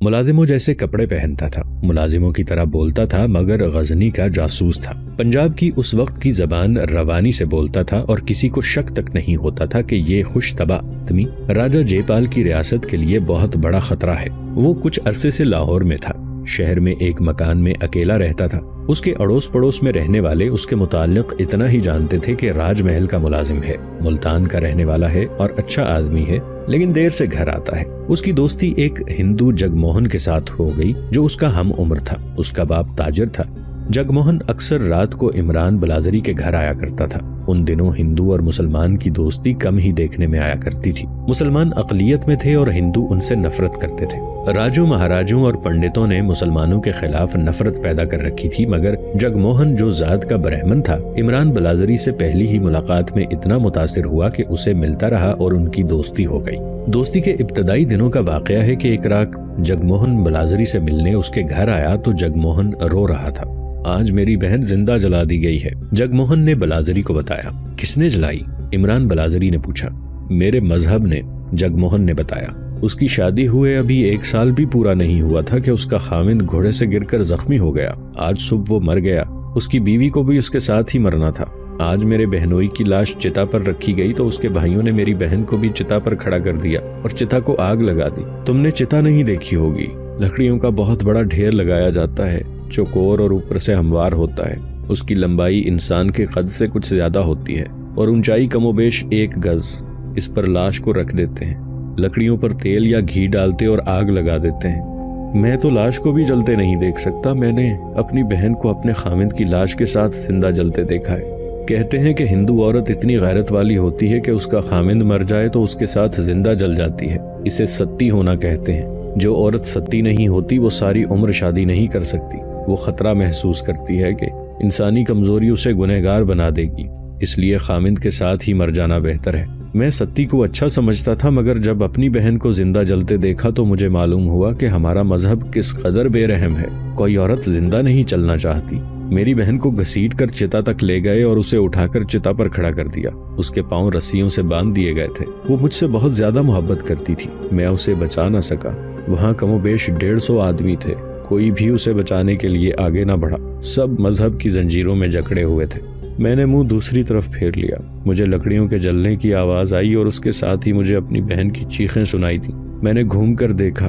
मुलाजिमों जैसे कपड़े पहनता था, मुलाजिमों की तरह बोलता था मगर गजनी का जासूस था। पंजाब की उस वक्त की जबान रवानी से बोलता था और किसी को शक तक नहीं होता था कि ये खुशतबा आदमी राजा जयपाल की रियासत के लिए बहुत बड़ा खतरा है। वो कुछ अरसे से लाहौर में था। शहर में एक मकान में अकेला रहता था। उसके अड़ोस पड़ोस में रहने वाले उसके मुताल्लिक इतना ही जानते थे कि राजमहल का मुलाजिम है, मुल्तान का रहने वाला है और अच्छा आदमी है, लेकिन देर से घर आता है। उसकी दोस्ती एक हिंदू जगमोहन के साथ हो गई जो उसका हम उम्र था। उसका बाप ताजिर था। जगमोहन अक्सर रात को इमरान बलाजरी के घर आया करता था। उन दिनों हिंदू और मुसलमान की दोस्ती कम ही देखने में आया करती थी। मुसलमान अकलियत में थे और हिंदू उनसे नफरत करते थे। राजों महाराजों और पंडितों ने मुसलमानों के खिलाफ नफरत पैदा कर रखी थी, मगर जगमोहन जो जात का ब्राह्मण था, इमरान बलाजरी से पहली ही मुलाकात में इतना मुतासिर हुआ कि उसे मिलता रहा और उनकी दोस्ती हो गई। दोस्ती के इब्तदाई दिनों का वाकया है कि एक रात जगमोहन बलाजरी से मिलने उसके घर आया तो जगमोहन रो रहा था। आज मेरी बहन जिंदा जला दी गई है, जगमोहन ने बलाजरी को बताया। किसने जलाई? इमरान बलाजरी ने पूछा। मेरे मजहब ने, जगमोहन ने बताया। उसकी शादी हुए अभी 1 साल भी पूरा नहीं हुआ था कि उसका खामिंद घोड़े से गिरकर जख्मी हो गया। आज सुबह वो मर गया। उसकी बीवी को भी उसके साथ ही मरना था। आज मेरे बहनोई की लाश चिता पर रखी गई तो उसके भाइयों ने मेरी बहन को भी चिता पर खड़ा कर दिया और चिता को आग लगा दी। तुमने चिता नहीं देखी होगी। लकड़ियों का बहुत बड़ा ढेर लगाया जाता है, चौकोर और ऊपर से हमवार होता है। उसकी लंबाई इंसान के कद से कुछ ज्यादा होती है और ऊंचाई कमोबेश 1 गज। इस पर लाश को रख देते हैं, लकड़ियों पर तेल या घी डालते और आग लगा देते हैं। मैं तो लाश को भी जलते नहीं देख सकता। मैंने अपनी बहन को अपने खामिद की लाश के साथ जिंदा जलते देखा है। कहते हैं कि हिंदू औरत इतनी गैरत वाली होती है कि उसका खामिद मर जाए तो उसके साथ जिंदा जल जाती है। इसे सत्ती होना कहते हैं। जो औरत सत्ती नहीं होती वो सारी उम्र शादी नहीं कर सकती। वो खतरा महसूस करती है कि इंसानी कमजोरी उसे गुनहगार बना देगी, इसलिए खामिद के साथ ही मर जाना बेहतर है। मैं सत्ती को अच्छा समझता था, मगर जब अपनी बहन को जिंदा जलते देखा तो मुझे मालूम हुआ कि हमारा मजहब किस कदर बेरहम है। कोई औरत जिंदा नहीं चलना चाहती। मेरी बहन को घसीट कर चिता तक ले गए और उसे उठाकर चिता पर खड़ा कर दिया। उसके पांव रस्सियों से बांध दिए गए थे। वो मुझसे बहुत ज्यादा मोहब्बत करती थी। मैं उसे बचा न सका। वहाँ कमोबेश 150 आदमी थे। कोई भी उसे बचाने के लिए आगे न बढ़ा। सब मजहब की जंजीरों में जकड़े हुए थे। मैंने मुंह दूसरी तरफ फेर लिया। मुझे लकड़ियों के जलने की आवाज आई और उसके साथ ही मुझे अपनी बहन की चीखें सुनाई दी। मैंने घूम कर देखा।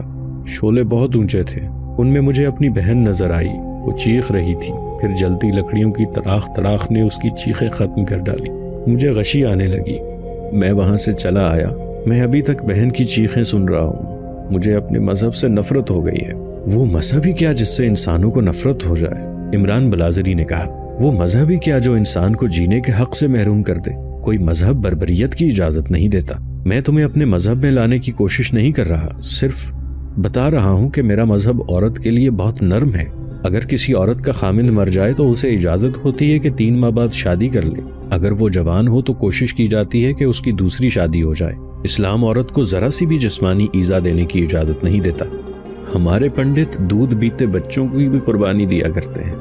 शोले बहुत ऊंचे थे। उनमें मुझे अपनी बहन नजर आई। वो चीख रही थी। फिर जलती लकड़ियों की तड़ाख ने उसकी चीखें खत्म कर डाली। मुझे गशी आने लगी। मैं वहां से चला आया। मैं अभी तक बहन की चीखें सुन रहा हूँ। मुझे अपने मजहब से नफरत हो गई है। वो मजहब ही क्या जिससे इंसानों को नफरत हो जाए? इमरान बलाजरी ने कहा। वो मजहब ही क्या जो इंसान को जीने के हक से महरूम कर दे? कोई मजहब बर्बरियत की इजाजत नहीं देता। मैं तुम्हें अपने मजहब में लाने की कोशिश नहीं कर रहा, सिर्फ बता रहा हूँ कि मेरा मजहब औरत के लिए बहुत नर्म है। अगर किसी औरत का खामिद मर जाए तो उसे इजाजत होती है कि 3 माह बाद शादी कर ले। अगर वो जवान हो तो कोशिश की जाती है कि उसकी दूसरी शादी हो जाए। इस्लाम औरत को जरा सी भी जिस्मानी ईजा देने की इजाजत नहीं देता। हमारे पंडित दूध पीते बच्चों की भी कुर्बानी दिया करते हैं,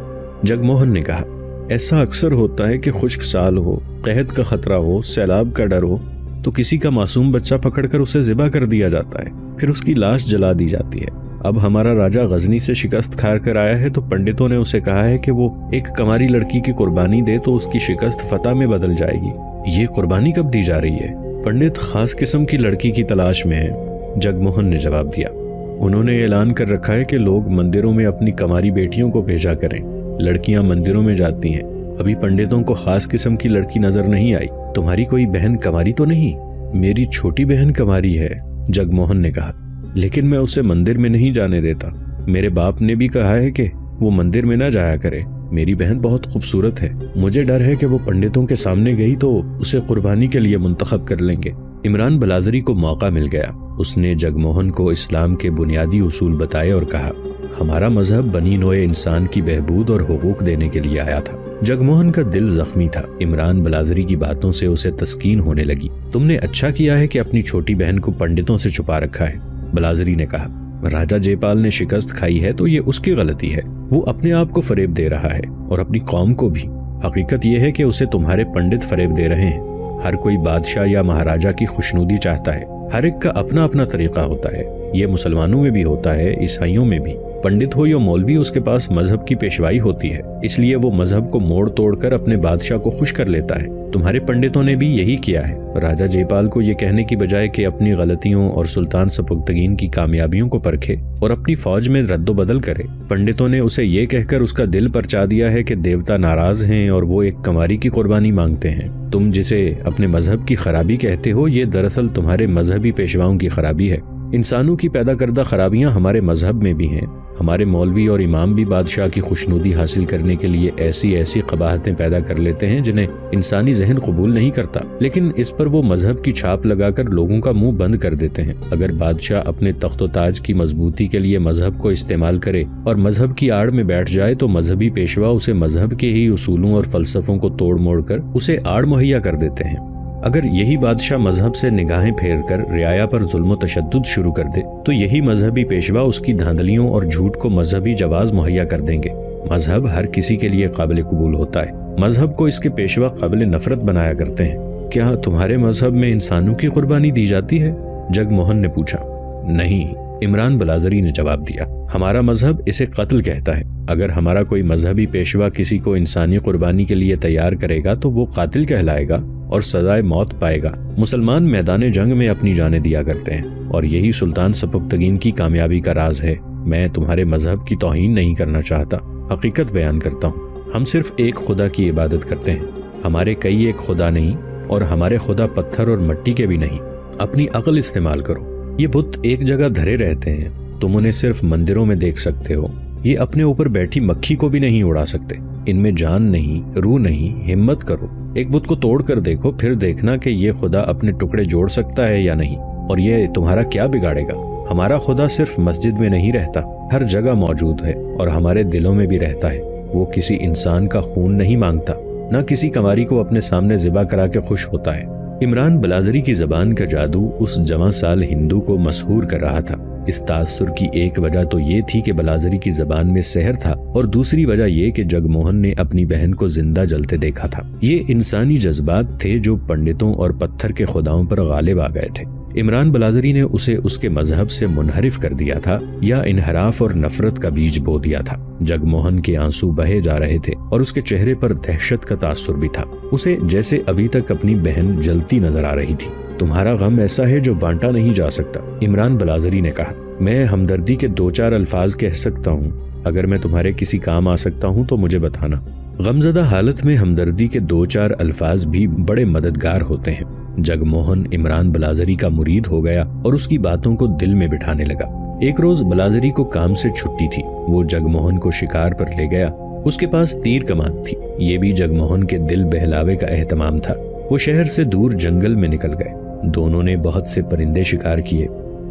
जगमोहन ने कहा। ऐसा अक्सर होता है कि खुश्क साल हो, कहत का खतरा हो, सैलाब का डर हो तो किसी का मासूम बच्चा पकड़कर उसे ज़िबा कर दिया जाता है, फिर उसकी लाश जला दी जाती है। अब हमारा राजा गजनी से शिकस्त खार कर आया है तो पंडितों ने उसे कहा है कि वो एक कमारी लड़की की कुर्बानी दे तो उसकी शिकस्त फतह में बदल जाएगी। ये कुर्बानी कब दी जा रही है? पंडित खास किस्म की लड़की की तलाश में है, जगमोहन ने जवाब दिया। उन्होंने ऐलान कर रखा है कि लोग मंदिरों में अपनी कमारी बेटियों को भेजा करें। लड़कियां मंदिरों में जाती हैं। अभी पंडितों को खास किस्म की लड़की नजर नहीं आई। तुम्हारी कोई बहन कमारी तो नहीं? मेरी छोटी बहन कमारी है, जगमोहन ने कहा, लेकिन मैं उसे मंदिर में नहीं जाने देता। मेरे बाप ने भी कहा है कि वो मंदिर में न जाया करे। मेरी बहन बहुत खूबसूरत है। मुझे डर है कि वो पंडितों के सामने गई तो उसे कुर्बानी के लिए मुंतखब कर लेंगे। इमरान बलाजरी को मौका मिल गया। उसने जगमोहन को इस्लाम के बुनियादी उसूल बताए और कहा, हमारा मजहब बनी नोए इंसान की बहबूद और हुकूक देने के लिए आया था। जगमोहन का दिल जख्मी था। इमरान बलाजरी की बातों से उसे तस्कीन होने लगी। तुमने अच्छा किया है कि अपनी छोटी बहन को पंडितों से छुपा रखा है, बलाजरी ने कहा। राजा जयपाल ने शिकस्त खाई है तो ये उसकी गलती है। वो अपने आप को फरेब दे रहा है और अपनी कौम को भी। हकीकत यह है कि उसे तुम्हारे पंडित फरेब दे रहे हैं। हर कोई बादशाह या महाराजा की खुशनुदी चाहता है। हर एक का अपना अपना तरीका होता है। ये मुसलमानों में भी होता है, ईसाइयों में भी। पंडित हो या मौलवी, उसके पास मजहब की पेशवाई होती है, इसलिए वो मजहब को मोड़ तोड़ कर अपने बादशाह को खुश कर लेता है। तुम्हारे पंडितों ने भी यही किया है। राजा जयपाल को ये कहने की बजाय कि अपनी गलतियों और सुल्तान सपुक्तगीन की कामयाबियों को परखे और अपनी फौज में रद्दोबदल करे, पंडितों ने उसे ये कहकर उसका दिल परचा दिया है कि देवता नाराज हैं और वो एक कंवारी की कुर्बानी मांगते हैं। तुम जिसे अपने मजहब की खराबी कहते हो, ये दरअसल तुम्हारे मजहबी पेशवाओं की खराबी है। इंसानों की पैदा करदा खराबियां हमारे मजहब में भी हैं। हमारे मौलवी और इमाम भी बादशाह की खुशनुदी हासिल करने के लिए ऐसी ऐसी कबाहतें पैदा कर लेते हैं जिन्हें इंसानी जहन कबूल नहीं करता, लेकिन इस पर वो मजहब की छाप लगाकर लोगों का मुंह बंद कर देते हैं। अगर बादशाह अपने तख्तो ताज की मजबूती के लिए मजहब को इस्तेमाल करे और मजहब की आड़ में बैठ जाए तो मजहबी पेशवा उसे मजहब के ही उसूलों और फलसफों को तोड़ मोड़ कर उसे आड़ मुहैया कर देते हैं। अगर यही बादशाह मजहब से निगाहें फेर कर रियाया पर जुल्म तशद्दुद शुरू कर दे तो यही मजहबी पेशवा उसकी धांधलियों और झूठ को मजहबी जवाज मुहैया कर देंगे। मजहब हर किसी के लिए काबिल कबूल होता है। मजहब को इसके पेशवा काबिल नफरत बनाया करते हैं। क्या तुम्हारे मजहब में इंसानों की कुर्बानी दी जाती है? जगमोहन ने पूछा। नहीं, इमरान बलाजरी ने जवाब दिया। हमारा मजहब इसे कत्ल कहता है। अगर हमारा कोई मजहबी पेशवा किसी को इंसानी कुर्बानी के लिए तैयार करेगा तो वो कातिल कहलाएगा और सजाए मौत पाएगा। मुसलमान मैदान जंग में अपनी जानें दिया करते हैं और यही सुल्तान सपुक्तगीन की कामयाबी का राज है। मैं तुम्हारे मजहब की तौहीन नहीं करना चाहता, हकीकत बयान करता हूँ। हम सिर्फ एक खुदा की इबादत करते हैं। हमारे कई एक खुदा नहीं और हमारे खुदा पत्थर और मिट्टी के भी नहीं। अपनी अक्ल इस्तेमाल करो। ये बुत एक जगह धरे रहते हैं, तुम उन्हें सिर्फ मंदिरों में देख सकते हो। ये अपने ऊपर बैठी मक्खी को भी नहीं उड़ा सकते। इनमें जान नहीं, रूह नहीं। हिम्मत करो, एक बुत को तोड़ कर देखो, फिर देखना कि ये खुदा अपने टुकड़े जोड़ सकता है या नहीं, और ये तुम्हारा क्या बिगाड़ेगा। हमारा खुदा सिर्फ मस्जिद में नहीं रहता, हर जगह मौजूद है और हमारे दिलों में भी रहता है। वो किसी इंसान का खून नहीं मांगता, न किसी कंवारी को अपने सामने ज़िबा करा के खुश होता है। इमरान बलाजरी की जबान का जादू उस जवां साल हिंदू को मशहूर कर रहा था। इस तासुर की एक वजह तो ये थी कि बलाजरी की जबान में सहर था और दूसरी वजह ये कि जगमोहन ने अपनी बहन को जिंदा जलते देखा था। ये इंसानी जज्बात थे जो पंडितों और पत्थर के खुदाओं पर गालिब आ गए थे। इमरान बलाजरी ने उसे उसके मजहब से मुनहरिफ कर दिया था या इनहराफ और नफरत का बीज बो दिया था। जगमोहन के आंसू बहे जा रहे थे और उसके चेहरे पर दहशत का तासुर भी था। उसे जैसे अभी तक अपनी बहन जलती नजर आ रही थी। तुम्हारा गम ऐसा है जो बांटा नहीं जा सकता, इमरान बलाजरी ने कहा। मैं हमदर्दी के 2-4 अल्फाज कह सकता हूँ। अगर मैं तुम्हारे किसी काम आ सकता हूँ तो मुझे बताना। गमजदा हालत में हमदर्दी के 2-4 अल्फाज भी बड़े मददगार होते हैं। जगमोहन इमरान बलाजरी का मुरीद हो गया और उसकी बातों को दिल में बिठाने लगा। एक रोज बलाजरी को काम से छुट्टी थी। वो जगमोहन को शिकार पर ले गया। उसके पास तीर कमान थी। ये भी जगमोहन के दिल बहलावे का एहतमाम था। वो शहर से दूर जंगल में निकल गए। दोनों ने बहुत से परिंदे शिकार किए।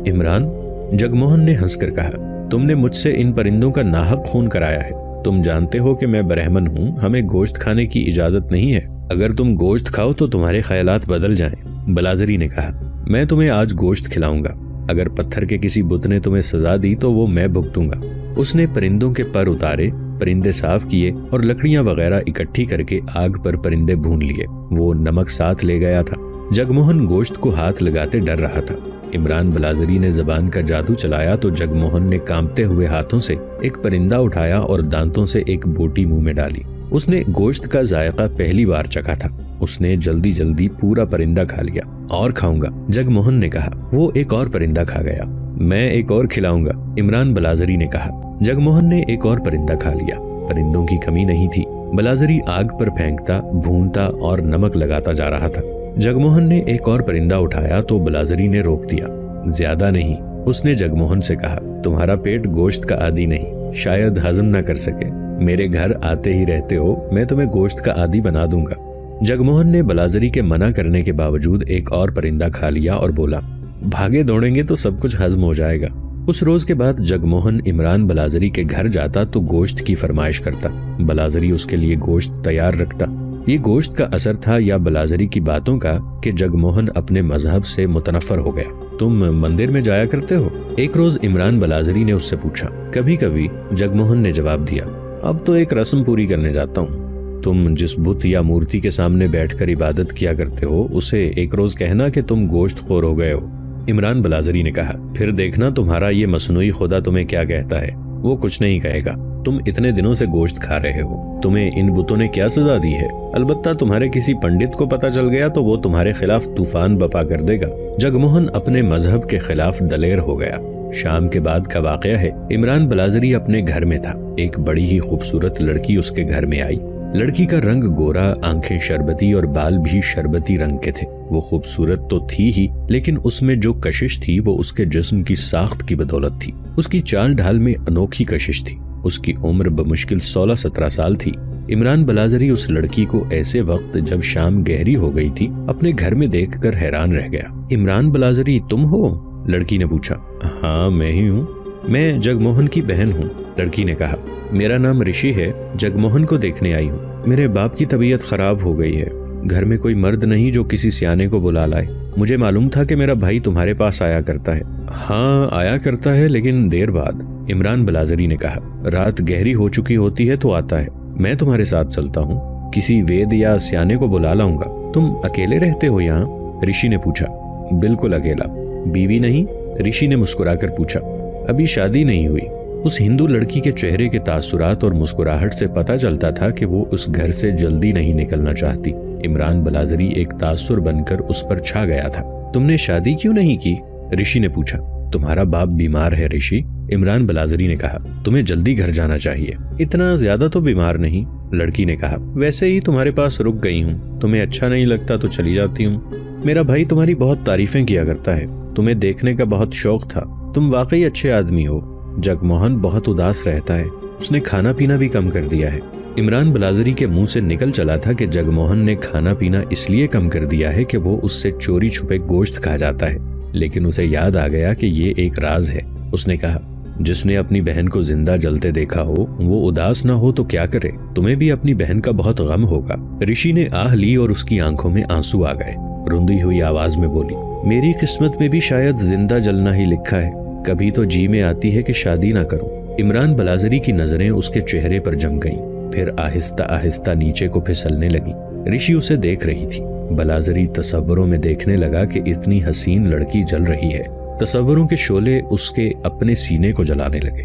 इमरान, जगमोहन ने हंसकर कहा, तुमने मुझसे इन परिंदों का नाहक खून कराया है। तुम जानते हो कि मैं ब्राह्मण हूँ, हमें गोश्त खाने की इजाजत नहीं है। अगर तुम गोश्त खाओ तो तुम्हारे ख्यालात बदल जाएं। बलाजरी ने कहा, मैं तुम्हें आज गोश्त खिलाऊंगा। अगर पत्थर के किसी बुत ने तुम्हें सजा दी तो वो मैं भुगतूंगा। उसने परिंदों के पर उतारे, परिंदे साफ किए और लकड़ियां वगैरह इकट्ठी करके आग पर परिंदे भून लिए। वो नमक साथ ले गया था। जगमोहन गोश्त को हाथ लगाते डर रहा था। इमरान बलाजरी ने जबान का जादू चलाया तो जगमोहन ने कांपते हुए हाथों से एक परिंदा उठाया और दांतों से एक बोटी मुंह में डाली। उसने गोश्त का जायका पहली बार चखा था। उसने जल्दी जल्दी पूरा परिंदा खा लिया। और खाऊंगा, जगमोहन ने कहा। वो एक और परिंदा खा गया। मैं एक और खिलाऊंगा, इमरान बलाजरी ने कहा। जगमोहन ने एक और परिंदा खा लिया। परिंदों की कमी नहीं थी। बलाजरी आग पर फेंकता, भूनता और नमक लगाता जा रहा था। जगमोहन ने एक और परिंदा उठाया तो बलाजरी ने रोक दिया। ज्यादा नहीं, उसने जगमोहन से कहा। तुम्हारा पेट गोश्त का आदी नहीं, शायद हजम न कर सके। मेरे घर आते ही रहते हो, मैं तुम्हें गोश्त का आदी बना दूंगा। जगमोहन ने बलाजरी के मना करने के बावजूद एक और परिंदा खा लिया और बोला, भागे दौड़ेंगे तो सब कुछ हजम हो जाएगा। उस रोज के बाद जगमोहन इमरान बलाजरी के घर जाता तो गोश्त की फरमाइश करता। बलाजरी उसके लिए गोश्त तैयार रखता। ये गोश्त का असर था या बलाजरी की बातों का कि जगमोहन अपने मजहब से मुतनफर हो गया। तुम मंदिर में जाया करते हो? एक रोज इमरान बलाजरी ने उससे पूछा। कभी कभी, जगमोहन ने जवाब दिया। अब तो एक रस्म पूरी करने जाता हूँ। तुम जिस बुत या मूर्ति के सामने बैठकर इबादत किया करते हो, उसे एक रोज कहना कि तुम गोश्त खोर हो गए हो। इमरान बलाजरी ने कहा, फिर देखना तुम्हारा ये मसनूई खुदा तुम्हें क्या कहता है। वो कुछ नहीं कहेगा। तुम इतने दिनों से गोश्त खा रहे हो, तुम्हें इन बुतों ने क्या सजा दी है? अलबत्ता तुम्हारे किसी पंडित को पता चल गया तो वो तुम्हारे खिलाफ तूफान बपा कर देगा। जगमोहन अपने मजहब के खिलाफ दलेर हो गया। शाम के बाद का वाकया है। इमरान बलाजरी अपने घर में था। एक बड़ी ही खूबसूरत लड़की उसके घर में आई। लड़की का रंग गोरा, आंखें शरबती और बाल भी शरबती रंग के थे। वो खूबसूरत तो थी ही, लेकिन उसमें जो कशिश थी वो उसके जिस्म की साख्त की बदौलत थी। उसकी चाल ढाल में अनोखी कशिश थी। उसकी उम्र बमुश्किल 16-17 साल थी। इमरान बलाजरी उस लड़की को ऐसे वक्त जब शाम गहरी हो गई थी अपने घर में देखकर हैरान रह गया। इमरान बलाजरी तुम हो? लड़की ने पूछा। हाँ मैं ही हूँ। मैं जगमोहन की बहन हूँ, लड़की ने कहा। मेरा नाम ऋषि है, जगमोहन को देखने आई हूँ। मेरे बाप की तबीयत खराब हो गई है। घर में कोई मर्द नहीं जो किसी सियाने को बुला लाए। मुझे मालूम था कि मेरा भाई तुम्हारे पास आया करता है। हाँ आया करता है, लेकिन देर बाद, इमरान बलाजरी ने कहा। रात गहरी हो चुकी होती है तो आता है। मैं तुम्हारे साथ चलता हूँ, किसी वेद या सियाने को बुला लाऊंगा। तुम अकेले रहते हो यहाँ? ऋषि ने पूछा। बिल्कुल अकेला। बीवी नहीं? ऋषि ने मुस्कुराकर पूछा। अभी शादी नहीं हुई। उस हिंदू लड़की के चेहरे के तासुरात और मुस्कुराहट से पता चलता था कि वो उस घर से जल्दी नहीं निकलना चाहती। इमरान बलाजरी एक तासुर बनकर उस पर छा गया था। तुमने शादी क्यों नहीं की? ऋषि ने पूछा। तुम्हारा बाप बीमार है ऋषि, इमरान बलाजरी ने कहा। तुम्हें जल्दी घर जाना चाहिए। इतना ज्यादा तो बीमार नहीं, लड़की ने कहा। वैसे ही तुम्हारे पास रुक गई हूँ। तुम्हें अच्छा नहीं लगता तो चली जाती हूँ। मेरा भाई तुम्हारी बहुत तारीफें किया करता है। तुम्हें देखने का बहुत शौक था। तुम वाकई अच्छे आदमी हो। जगमोहन बहुत उदास रहता है। उसने खाना पीना भी कम कर दिया है। इमरान बलाजरी के मुंह से निकल चला था कि जगमोहन ने खाना पीना इसलिए कम कर दिया है कि वो उससे चोरी छुपे गोश्त खा जाता है, लेकिन उसे याद आ गया कि ये एक राज है। उसने कहा, जिसने अपनी बहन को जिंदा जलते देखा हो वो उदास ना हो तो क्या करे? तुम्हें भी अपनी बहन का बहुत गम होगा। ऋषि ने आह ली और उसकी आंखों में आंसू आ गए। रुंधी हुई आवाज में बोली, मेरी किस्मत में भी शायद जिंदा जलना ही लिखा है। कभी तो जी में आती है कि शादी ना करूं। इमरान बलाजरी की नजरें उसके चेहरे पर जम गईं, फिर आहिस्ता आहिस्ता नीचे को फिसलने लगी। ऋषि उसे देख रही थी। बलाजरी तसव्वुरों में देखने लगा कि इतनी हसीन लड़की जल रही है। तसव्वुरों के शोले उसके अपने सीने को जलाने लगे।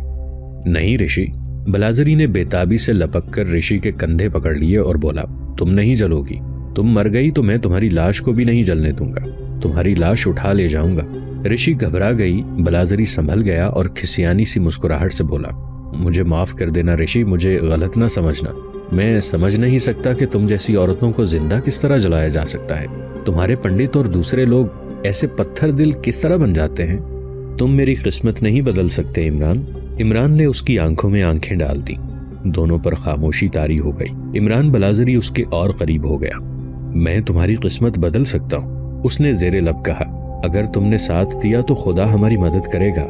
नहीं ऋषि, बलाजरी ने बेताबी से लपककर ऋषि के कंधे पकड़ लिए और बोला, तुम नहीं जलोगी। तुम मर गई तो मैं तुम्हारी लाश को भी नहीं जलने दूंगा। तुम्हारी लाश उठा ले जाऊंगा। ऋषि घबरा गई। बलाजरी संभल गया और खिसियानी सी मुस्कुराहट से बोला, मुझे माफ कर देना ऋषि, मुझे गलत ना समझना। मैं समझ नहीं सकता कि तुम जैसी औरतों को जिंदा किस तरह जलाया जा सकता है। तुम्हारे पंडित और दूसरे लोग ऐसे पत्थर दिल किस तरह बन जाते हैं? तुम मेरी किस्मत नहीं बदल सकते इमरान। इमरान ने उसकी आंखों में आंखें डाल दी। दोनों पर खामोशी तारी हो गई। इमरान बलाजरी उसके और करीब हो गया। मैं तुम्हारी किस्मत बदल सकता हूँ, उसने जेरे लब कहा। अगर तुमने साथ दिया तो खुदा हमारी मदद करेगा।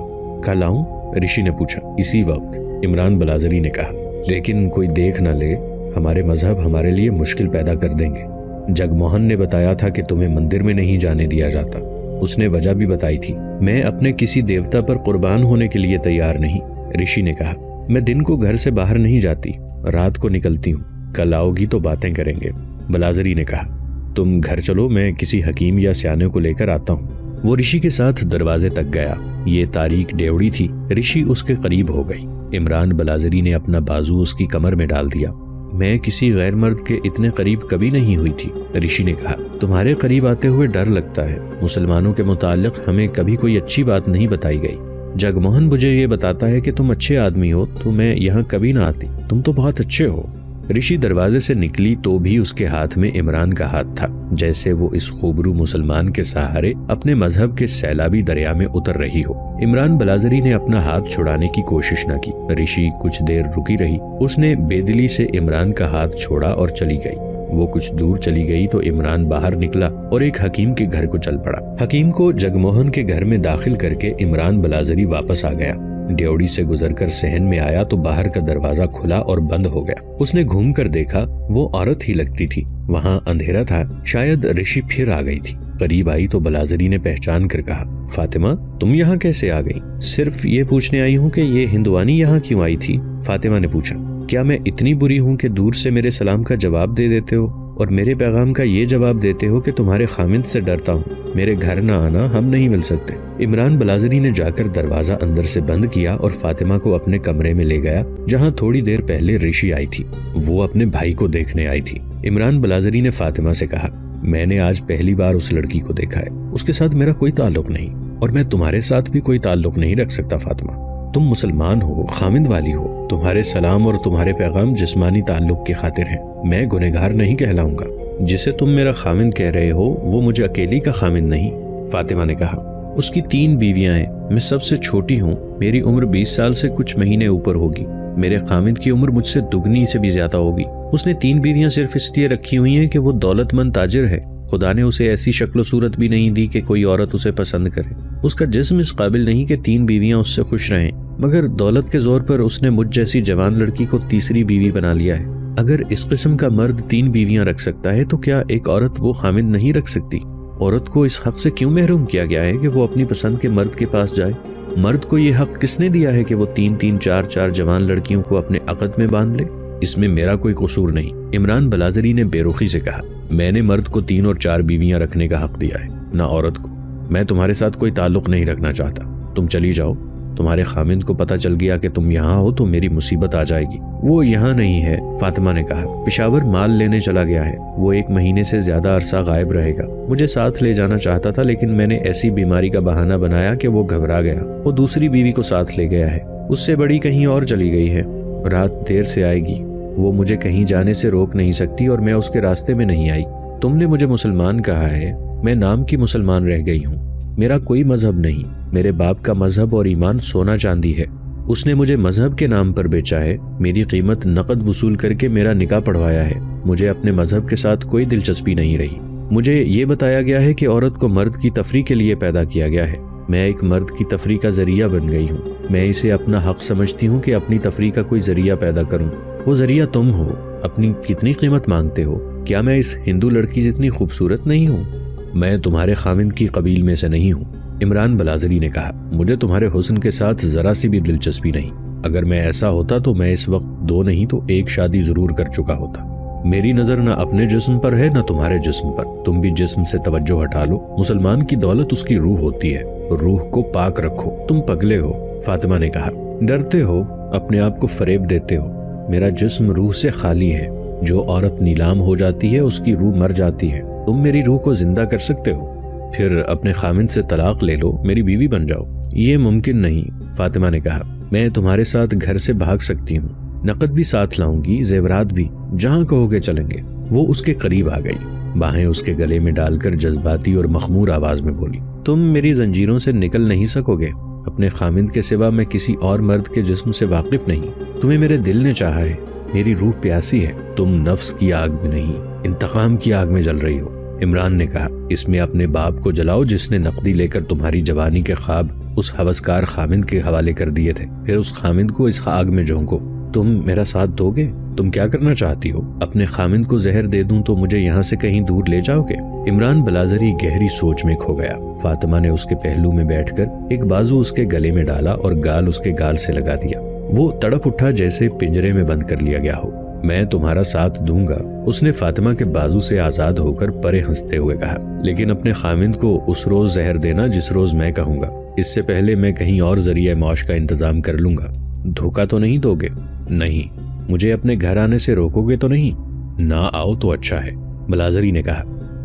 कल आऊं? ऋषि ने पूछा। इसी वक्त, इमरान बलाजरी ने कहा। लेकिन कोई देख न ले, हमारे मजहब हमारे लिए मुश्किल पैदा कर देंगे। जगमोहन ने बताया था कि तुम्हें मंदिर में नहीं जाने दिया जाता। उसने वजह भी बताई थी। मैं अपने किसी देवता पर कुर्बान होने के लिए तैयार नहीं, ऋषि ने कहा। मैं दिन को घर से बाहर नहीं जाती, रात को निकलती हूँ। कल आओगी तो बातें करेंगे, बलाजरी ने कहा। तुम घर चलो, मैं किसी हकीम या सियाने को लेकर आता हूँ। वो ऋषि के साथ दरवाजे तक गया। ये तारीख डेवड़ी थी। ऋषि उसके करीब हो गई। इमरान बलाजरी ने अपना बाजू उसकी कमर में डाल दिया। मैं किसी गैर मर्द के इतने करीब कभी नहीं हुई थी, ऋषि ने कहा। तुम्हारे करीब आते हुए डर लगता है। मुसलमानों के मुताल्लिक हमें कभी कोई अच्छी बात नहीं बताई गई। जगमोहन मुझे ये बताता है कि तुम अच्छे आदमी हो, तो मैं यहाँ कभी ना आती। तुम तो बहुत अच्छे हो। ऋषि दरवाजे से निकली तो भी उसके हाथ में इमरान का हाथ था, जैसे वो इस खूबरू मुसलमान के सहारे अपने मजहब के सैलाबी दरिया में उतर रही हो। इमरान बलाजरी ने अपना हाथ छुड़ाने की कोशिश न की। ऋषि कुछ देर रुकी रही। उसने बेदिली से इमरान का हाथ छोड़ा और चली गई। वो कुछ दूर चली गई तो इमरान बाहर निकला और एक हकीम के घर को चल पड़ा। हकीम को जगमोहन के घर में दाखिल करके इमरान बलाजरी वापस आ गया। ड्योढ़ी से गुजरकर सहन में आया तो बाहर का दरवाजा खुला और बंद हो गया। उसने घूमकर देखा, वो औरत ही लगती थी। वहाँ अंधेरा था, शायद ऋषि फिर आ गई थी। करीब आई तो बलाजरी ने पहचान कर कहा, फातिमा तुम यहाँ कैसे आ गई? सिर्फ ये पूछने आई हूँ कि ये हिंदुआनी यहाँ क्यों आई थी? फातिमा ने पूछा। क्या मैं इतनी बुरी हूँ कि दूर से मेरे सलाम का जवाब दे देते हो और मेरे पैगाम का ये जवाब देते हो कि तुम्हारे खामिद से डरता हूँ, मेरे घर ना आना, हम नहीं मिल सकते। इमरान बलाजरी ने जाकर दरवाजा अंदर से बंद किया और फातिमा को अपने कमरे में ले गया, जहाँ थोड़ी देर पहले ऋषि आई थी। वो अपने भाई को देखने आई थी। इमरान बलाजरी ने फातिमा से कहा, मैंने आज पहली बार उस लड़की को देखा है, उसके साथ मेरा कोई ताल्लुक नहीं और मैं तुम्हारे साथ भी कोई ताल्लुक नहीं रख सकता फातिमा। तुम मुसलमान हो, खामिद वाली हो, तुम्हारे सलाम और तुम्हारे पैगाम जिस्मानी ताल्लुक की खातिर हैं। मैं गुनहगार नहीं कहलाऊंगा। जिसे तुम मेरा खामिद कह रहे हो वो मुझे अकेली का खामिद नहीं। फातिमा ने कहा, उसकी 3 बीवियां हैं, मैं सबसे छोटी हूँ, मेरी उम्र 20 साल से कुछ महीने ऊपर होगी। मेरे खामिद की उम्र मुझसे दुगनी से भी ज्यादा होगी। उसने 3 बीवियां सिर्फ इसलिए रखी हुई हैं कि वो दौलतमंद ताजिर है। खुदा ने उसे ऐसी शक्ल सूरत भी नहीं दी कि कोई औरत उसे पसंद करे। उसका जिस्म इस काबिल नहीं कि 3 बीवियां उससे खुश रहें, मगर दौलत के जोर पर उसने मुझ जैसी जवान लड़की को तीसरी बीवी बना लिया है। अगर इस किस्म का मर्द 3 बीवियां रख सकता है तो क्या एक औरत वो खामिद नहीं रख सकती? औरत को इस हक से क्यों महरूम किया गया है कि वो अपनी पसंद के मर्द के पास जाए? मर्द को ये हक किसने दिया है कि वो 3-3, 4-4 जवान लड़कियों को अपने अक़द में बांध ले? इसमें मेरा कोई कसूर नहीं। इमरान बलाजरी ने बेरुखी से कहा, मैंने मर्द को 3 और 4 बीवियां रखने का हक दिया है, ना औरत को। मैं तुम्हारे साथ कोई ताल्लुक नहीं रखना चाहता, तुम चली जाओ। तुम्हारे खामिद को पता चल गया कि तुम यहाँ हो तो मेरी मुसीबत आ जाएगी। वो यहाँ नहीं है, फातिमा ने कहा, पेशावर माल लेने चला गया है। वो 1 महीने से ज्यादा अरसा गायब रहेगा। मुझे साथ ले जाना चाहता था, लेकिन मैंने ऐसी बीमारी का बहाना बनाया कि वो घबरा गया। वो दूसरी बीवी को साथ ले गया है, उससे बड़ी कहीं और चली गई है। रात देर से आएगी, वो मुझे कहीं जाने से रोक नहीं सकती और मैं उसके रास्ते में नहीं आई। तुमने मुझे मुसलमान कहा है, मैं नाम की मुसलमान रह गई हूँ। मेरा कोई मजहब नहीं, मेरे बाप का मजहब और ईमान सोना चांदी है। उसने मुझे मजहब के नाम पर बेचा है, मेरी कीमत नकद वसूल करके मेरा निकाह पढ़वाया है। मुझे अपने मजहब के साथ कोई दिलचस्पी नहीं रही। मुझे ये बताया गया है कि औरत को मर्द की तफरीह के लिए पैदा किया गया है। मैं एक मर्द की तफरीह का जरिया बन गई हूँ। मैं इसे अपना हक समझती हूँ कि अपनी तफरीह का कोई जरिया पैदा करूँ। वो जरिया तुम हो। अपनी कितनी कीमत मांगते हो? क्या मैं इस हिंदू लड़की जितनी खूबसूरत नहीं हूँ? मैं तुम्हारे खामिद की कबील में से नहीं हूँ। इमरान बलाजरी ने कहा, मुझे तुम्हारे हुस्न के साथ जरा सी भी दिलचस्पी नहीं। अगर मैं ऐसा होता तो मैं इस वक्त 2 नहीं तो 1 शादी जरूर कर चुका होता। मेरी नजर न अपने जिस्म पर है न तुम्हारे जिस्म पर। तुम भी जिस्म से तवज्जो हटा लो। मुसलमान की दौलत उसकी रूह होती है, रूह को पाक रखो। तुम पगले हो, फातिमा ने कहा, डरते हो, अपने आप को फरेब देते हो। मेरा जिस्म रूह से खाली है। जो औरत नीलाम हो जाती है उसकी रूह मर जाती है। तुम मेरी रूह को जिंदा कर सकते हो? फिर अपने खामिद से तलाक ले लो, मेरी बीवी बन जाओ। ये मुमकिन नहीं, फातिमा ने कहा। मैं तुम्हारे साथ घर से भाग सकती हूँ, नकद भी साथ लाऊंगी, जेवरात भी, जहाँ कहोगे चलेंगे। वो उसके करीब आ गई, बाहें उसके गले में डालकर जज्बाती और मखमूर आवाज में बोली, तुम मेरी जंजीरों से निकल नहीं सकोगे। अपने खामिद के सिवा मैं किसी और मर्द के जिस्म से वाकिफ नहीं। तुम्हें मेरे दिल ने चाहा है, मेरी रूह प्यासी है। तुम नफ्स की आग में नहीं, इंतकाम की आग में जल रही हो। इमरान ने कहा, इसमें अपने बाप को जलाओ जिसने नकदी लेकर तुम्हारी जवानी के ख्वाब उस हवसकार खामिद के हवाले कर दिए थे। फिर उस खामिद को इस आग में झोंको। तुम मेरा साथ दोगे? तुम क्या करना चाहती हो? अपने खामिद को जहर दे दूं तो मुझे यहाँ से कहीं दूर ले जाओगे? इमरान बलाजरी गहरी सोच में खो गया। फातिमा ने उसके पहलू में बैठकर एक बाजू उसके गले में डाला और गाल उसके गाल से लगा दिया। वो तड़प उठा जैसे पिंजरे में बंद कर लिया गया हो। मैं तुम्हारा साथ दूंगा, उसने फातिमा के बाजू से आजाद होकर परे हंसते हुए कहा, लेकिन अपने खामिद को उस रोज जहर देना जिस रोज मैं कहूंगा। इससे पहले मैं कहीं और जरिए मौश का इंतजाम कर लूंगा। धोखा तो नहीं दोगे? नहीं। मुझे अपने घर आने से रोकोगे तो नहीं? ना आओ तो अच्छा है, बलाजरी ने कहा।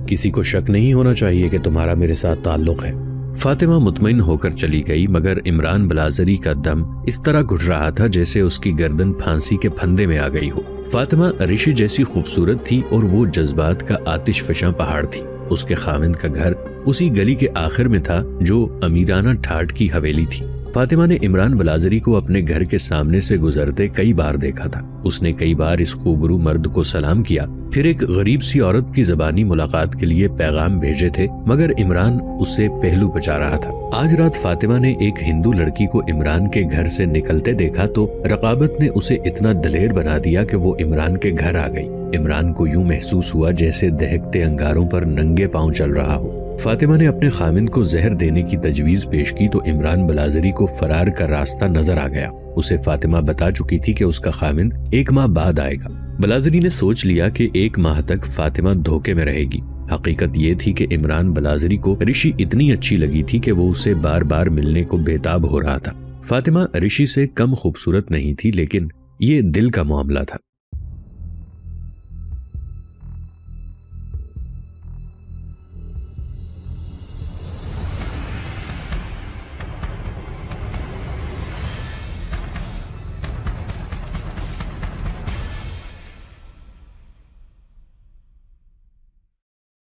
किसी को शक नहीं होना चाहिए कि तुम्हारा मेरे साथ ताल्लुक है। फातिमा मुतमईन होकर चली गई, मगर इमरान बलाजरी का दम इस तरह घुट रहा था जैसे उसकी गर्दन फांसी के फंदे में आ गई हो। फातिमा ऋषि जैसी खूबसूरत थी और वो जज्बात का आतिशफशां पहाड़ थी। उसके खामिद का घर उसी गली के आखिर में था जो अमीराना ठाट की हवेली थी। फातिमा ने इमरान बलाजरी को अपने घर के सामने से गुजरते कई बार देखा था। उसने कई बार इस खूबरू मर्द को सलाम किया, फिर एक गरीब सी औरत की ज़बानी मुलाकात के लिए पैगाम भेजे थे, मगर इमरान उसे पहलू बचा रहा था। आज रात फातिमा ने एक हिंदू लड़की को इमरान के घर से निकलते देखा तो रकाबत ने उसे इतना दलेर बना दिया कि वो इमरान के घर आ गई। इमरान को यूं महसूस हुआ जैसे दहकते अंगारों पर नंगे पांव चल रहा हो। फातिमा ने अपने खामिंद को जहर देने की तजवीज पेश की तो इमरान बलाजरी को फरार का रास्ता नजर आ गया। उसे फातिमा बता चुकी थी कि उसका खामिंद 1 माह बाद आएगा। बलाजरी ने सोच लिया कि 1 माह तक फातिमा धोखे में रहेगी। हकीकत ये थी कि इमरान बलाजरी को ऋषि इतनी अच्छी लगी थी कि वो उसे बार बार मिलने को बेताब हो रहा था। फातिमा ऋषि से कम खूबसूरत नहीं थी, लेकिन ये दिल का मामला था।